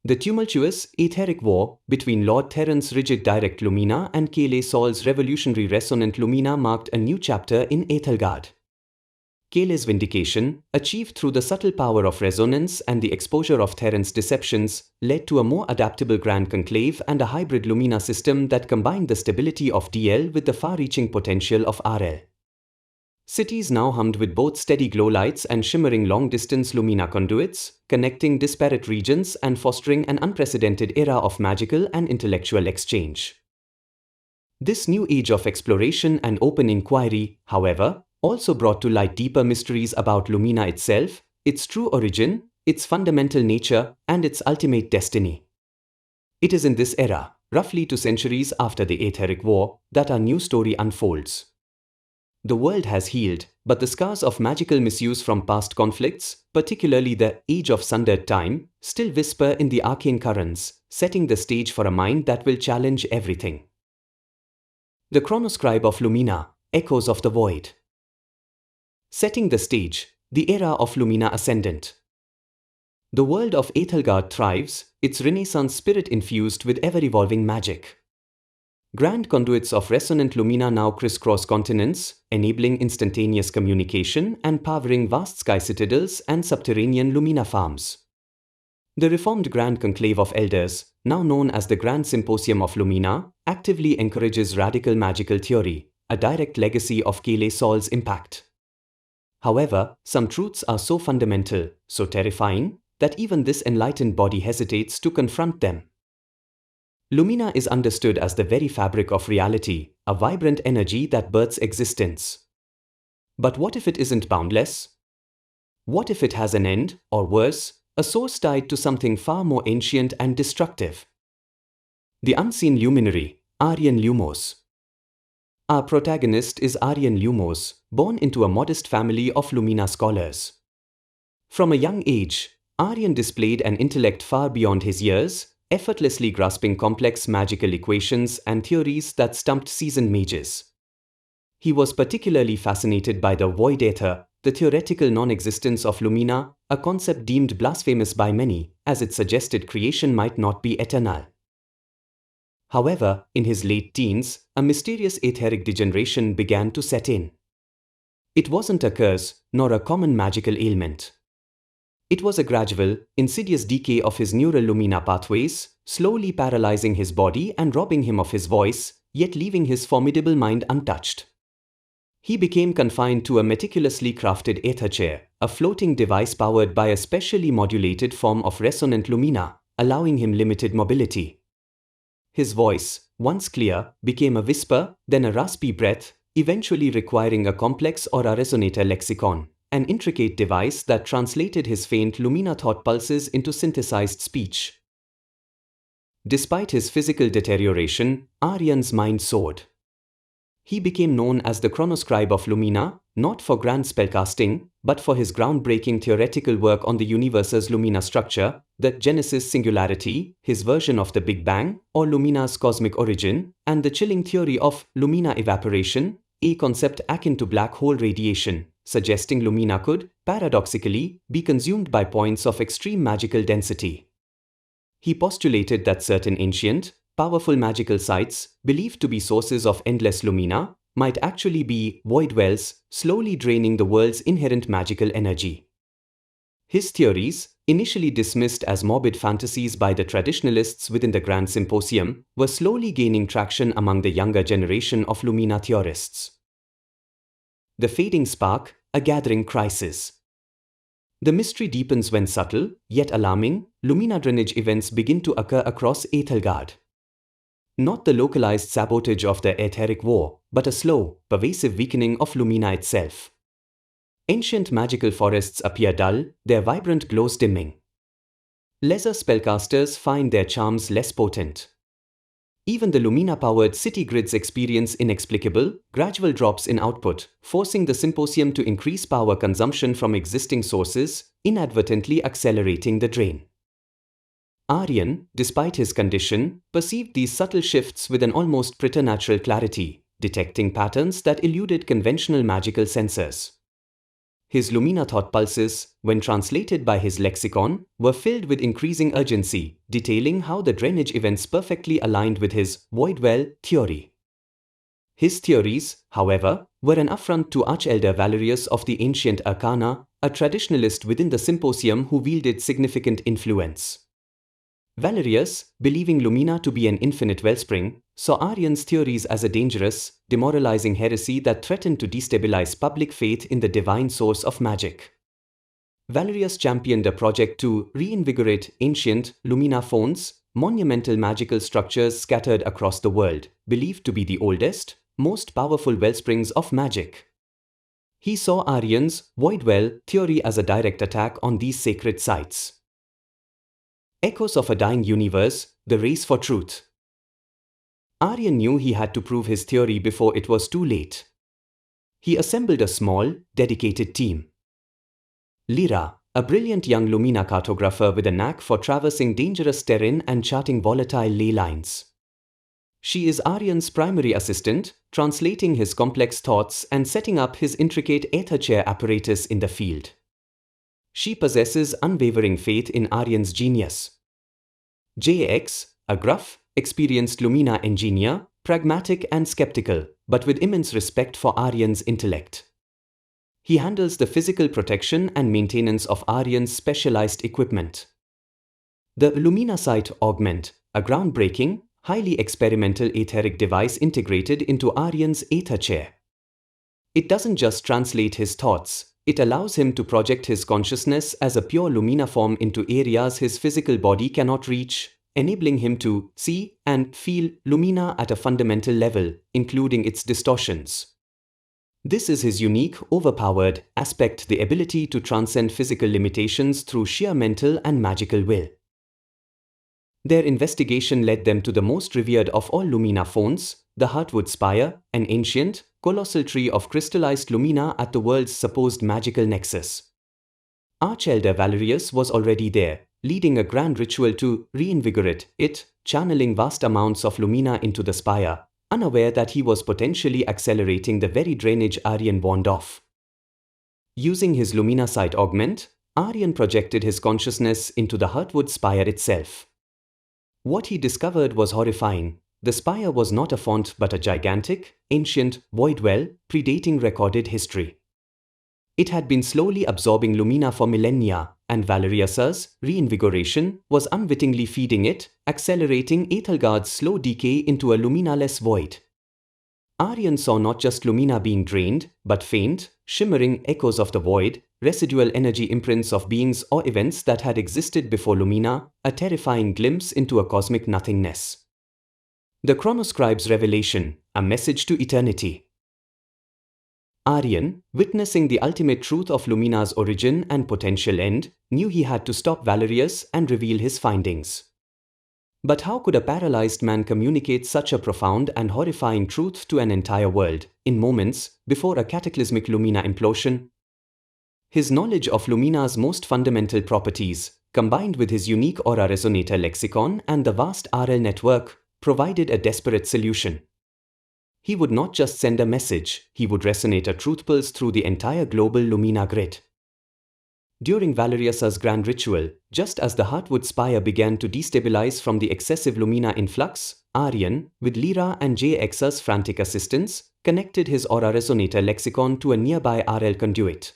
The tumultuous Aetheric War between Lord Theron's rigid direct Lumina and Kaelen Sol's revolutionary resonant Lumina marked a new chapter in Aethelgard. Kaelen's vindication, achieved through the subtle power of resonance and the exposure of Theron's deceptions, led to a more adaptable Grand Conclave and a hybrid Lumina system that combined the stability of DL with the far-reaching potential of RL. Cities now hummed with both steady glow lights and shimmering long-distance Lumina conduits, connecting disparate regions and fostering an unprecedented era of magical and intellectual exchange. This new age of exploration and open inquiry, however, also brought to light deeper mysteries about Lumina itself, its true origin, its fundamental nature, and its ultimate destiny. It is in this era, roughly 2 centuries after the Aetheric War, that our new story unfolds. The world has healed, but the scars of magical misuse from past conflicts, particularly the Age of Sundered Time, still whisper in the arcane currents, setting the stage for a mind that will challenge everything. The Chronoscribe of Lumina, Echoes of the Void. Setting the stage, the Era of Lumina Ascendant. The world of Aethelgard thrives, its renaissance spirit infused with ever-evolving magic. Grand conduits of resonant Lumina now crisscross continents, enabling instantaneous communication and powering vast sky citadels and subterranean Lumina farms. The reformed Grand Conclave of Elders, now known as the Grand Symposium of Lumina, actively encourages radical magical theory, a direct legacy of Kaelen Sol's impact. However, some truths are so fundamental, so terrifying, that even this enlightened body hesitates to confront them. Lumina is understood as the very fabric of reality, a vibrant energy that births existence. But what if it isn't boundless? What if it has an end, or worse, a source tied to something far more ancient and destructive? The unseen luminary, Arion Lumos. Our protagonist is Arion Lumos, born into a modest family of Lumina scholars. From a young age, Arion displayed an intellect far beyond his years, effortlessly grasping complex magical equations and theories that stumped seasoned mages. He was particularly fascinated by the Void-Aether, the theoretical non-existence of Lumina, a concept deemed blasphemous by many, as it suggested creation might not be eternal. However, in his late teens, a mysterious etheric degeneration began to set in. It wasn't a curse, nor a common magical ailment. It was a gradual, insidious decay of his neural Lumina pathways, slowly paralyzing his body and robbing him of his voice, yet leaving his formidable mind untouched. He became confined to a meticulously crafted Aether chair, a floating device powered by a specially modulated form of resonant Lumina, allowing him limited mobility. His voice, once clear, became a whisper, then a raspy breath, eventually requiring a complex or a resonator lexicon, an intricate device that translated his faint Lumina thought pulses into synthesized speech. Despite his physical deterioration, Arion's mind soared. He became known as the Chronoscribe of Lumina, not for grand spellcasting, but for his groundbreaking theoretical work on the universe's Lumina structure, the Genesis singularity, his version of the Big Bang, or Lumina's cosmic origin, and the chilling theory of Lumina Evaporation, a concept akin to black hole radiation, suggesting Lumina could, paradoxically, be consumed by points of extreme magical density. He postulated that certain ancient, powerful magical sites, believed to be sources of endless Lumina, might actually be void wells, slowly draining the world's inherent magical energy. His theories, initially dismissed as morbid fantasies by the traditionalists within the Grand Symposium, were slowly gaining traction among the younger generation of Lumina theorists. The fading spark, a gathering crisis. The mystery deepens when subtle, yet alarming, Lumina drainage events begin to occur across Aethelgard. Not the localized sabotage of the Aetheric War, but a slow, pervasive weakening of Lumina itself. Ancient magical forests appear dull, their vibrant glows dimming. Lesser spellcasters find their charms less potent. Even the Lumina-powered city grids experience inexplicable, gradual drops in output, forcing the symposium to increase power consumption from existing sources, inadvertently accelerating the drain. Arion, despite his condition, perceived these subtle shifts with an almost preternatural clarity, detecting patterns that eluded conventional magical sensors. His Lumina thought pulses, when translated by his lexicon, were filled with increasing urgency, detailing how the drainage events perfectly aligned with his void-well theory. His theories, however, were an affront to Archelder Valerius of the Ancient Arcana, a traditionalist within the Symposium who wielded significant influence. Valerius, believing Lumina to be an infinite wellspring, saw Arion's theories as a dangerous, demoralizing heresy that threatened to destabilize public faith in the divine source of magic. Valerius championed a project to reinvigorate ancient Lumina phones, monumental magical structures scattered across the world, believed to be the oldest, most powerful wellsprings of magic. He saw Arion's void-well theory as a direct attack on these sacred sites. Echoes of a dying universe, the race for truth. Arion knew he had to prove his theory before it was too late. He assembled a small, dedicated team. Lyra, a brilliant young Lumina cartographer with a knack for traversing dangerous terrain and charting volatile ley lines. She is Arion's primary assistant, translating his complex thoughts and setting up his intricate Aether chair apparatus in the field. She possesses unwavering faith in Arion's genius. JX, a gruff, experienced Lumina engineer, pragmatic and skeptical, but with immense respect for Arion's intellect. He handles the physical protection and maintenance of Arion's specialized equipment. The Lumina-Sight Augment, a groundbreaking, highly experimental etheric device integrated into Arion's Aether chair. It doesn't just translate his thoughts, it allows him to project his consciousness as a pure Lumina form into areas his physical body cannot reach, enabling him to see and feel Lumina at a fundamental level, including its distortions. This is his unique, overpowered aspect, the ability to transcend physical limitations through sheer mental and magical will. Their investigation led them to the most revered of all Lumina phones, the Heartwood Spire, an ancient, colossal tree of crystallized Lumina at the world's supposed magical nexus. Archelder Valerius was already there, leading a grand ritual to reinvigorate it, channeling vast amounts of Lumina into the spire, unaware that he was potentially accelerating the very drainage Arion warned off. Using his Lumina-Sight augment, Arion projected his consciousness into the Heartwood Spire itself. What he discovered was horrifying. The spire was not a font but a gigantic, ancient void well, predating recorded history. It had been slowly absorbing Lumina for millennia, and Valerius's reinvigoration was unwittingly feeding it, accelerating Aethelgard's slow decay into a Lumina-less void. Arion saw not just Lumina being drained, but faint, shimmering echoes of the void, residual energy imprints of beings or events that had existed before Lumina, a terrifying glimpse into a cosmic nothingness. The Chronoscribe's revelation, a message to eternity. Arion, witnessing the ultimate truth of Lumina's origin and potential end, knew he had to stop Valerius and reveal his findings. But how could a paralyzed man communicate such a profound and horrifying truth to an entire world, in moments, before a cataclysmic Lumina implosion? His knowledge of Lumina's most fundamental properties, combined with his unique aura resonator lexicon and the vast RL network, provided a desperate solution. He would not just send a message, he would resonate a truth pulse through the entire global Lumina grid. During Valerius's grand ritual, just as the Heartwood Spire began to destabilize from the excessive Lumina influx, Arion, with Lyra and JX's frantic assistance, connected his aura resonator lexicon to a nearby RL conduit.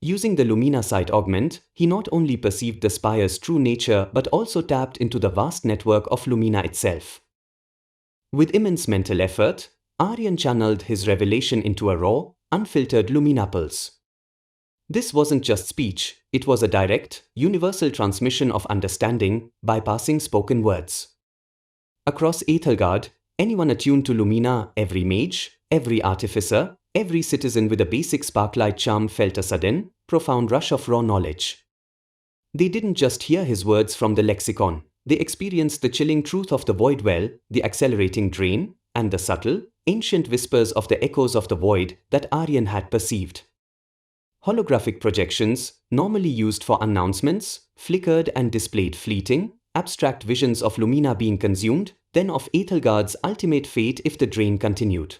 Using the Lumina-Sight augment, he not only perceived the spire's true nature but also tapped into the vast network of Lumina itself. With immense mental effort, Arion channeled his revelation into a raw, unfiltered Lumina pulse. This wasn't just speech, it was a direct, universal transmission of understanding, bypassing spoken words. Across Aethelgard, anyone attuned to Lumina, every mage, every artificer, every citizen with a basic sparklight charm felt a sudden, profound rush of raw knowledge. They didn't just hear his words from the lexicon, they experienced the chilling truth of the void well, the accelerating drain, and the subtle, ancient whispers of the echoes of the void that Arion had perceived. Holographic projections, normally used for announcements, flickered and displayed fleeting, abstract visions of Lumina being consumed, then of Aethelgard's ultimate fate if the drain continued.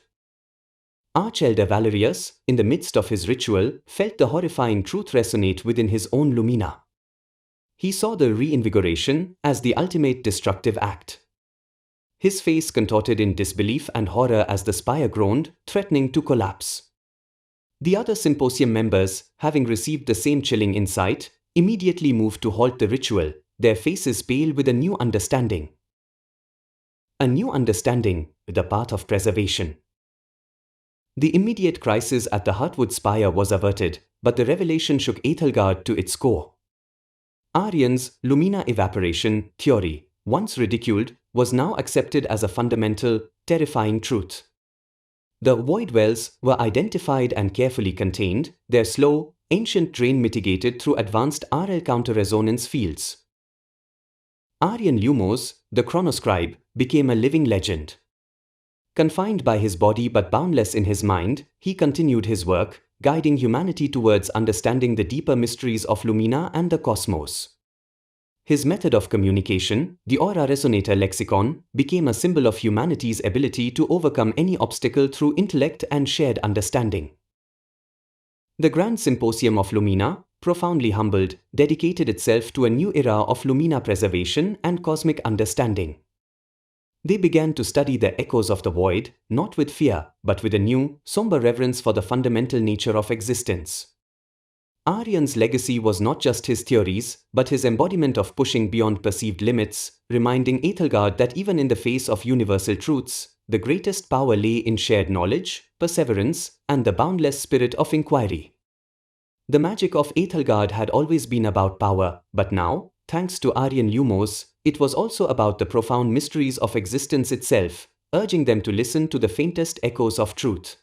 Archelder Valerius, in the midst of his ritual, felt the horrifying truth resonate within his own Lumina. He saw the reinvigoration as the ultimate destructive act. His face contorted in disbelief and horror as the spire groaned, threatening to collapse. The other symposium members, having received the same chilling insight, immediately moved to halt the ritual, their faces pale with a new understanding. A new understanding, the path of preservation. The immediate crisis at the Heartwood Spire was averted, but the revelation shook Aethelgard to its core. Arion's Lumina Evaporation theory, once ridiculed, was now accepted as a fundamental, terrifying truth. The void wells were identified and carefully contained, their slow, ancient drain mitigated through advanced RL counter-resonance fields. Arion Lumos, the Chronoscribe, became a living legend. Confined by his body but boundless in his mind, he continued his work, guiding humanity towards understanding the deeper mysteries of Lumina and the cosmos. His method of communication, the Aura Resonator lexicon, became a symbol of humanity's ability to overcome any obstacle through intellect and shared understanding. The Grand Symposium of Lumina, profoundly humbled, dedicated itself to a new era of Lumina preservation and cosmic understanding. They began to study the echoes of the void, not with fear, but with a new, somber reverence for the fundamental nature of existence. Arion's legacy was not just his theories, but his embodiment of pushing beyond perceived limits, reminding Aethelgard that even in the face of universal truths, the greatest power lay in shared knowledge, perseverance, and the boundless spirit of inquiry. The magic of Aethelgard had always been about power, but now, thanks to Arion Lumos, it was also about the profound mysteries of existence itself, urging them to listen to the faintest echoes of truth.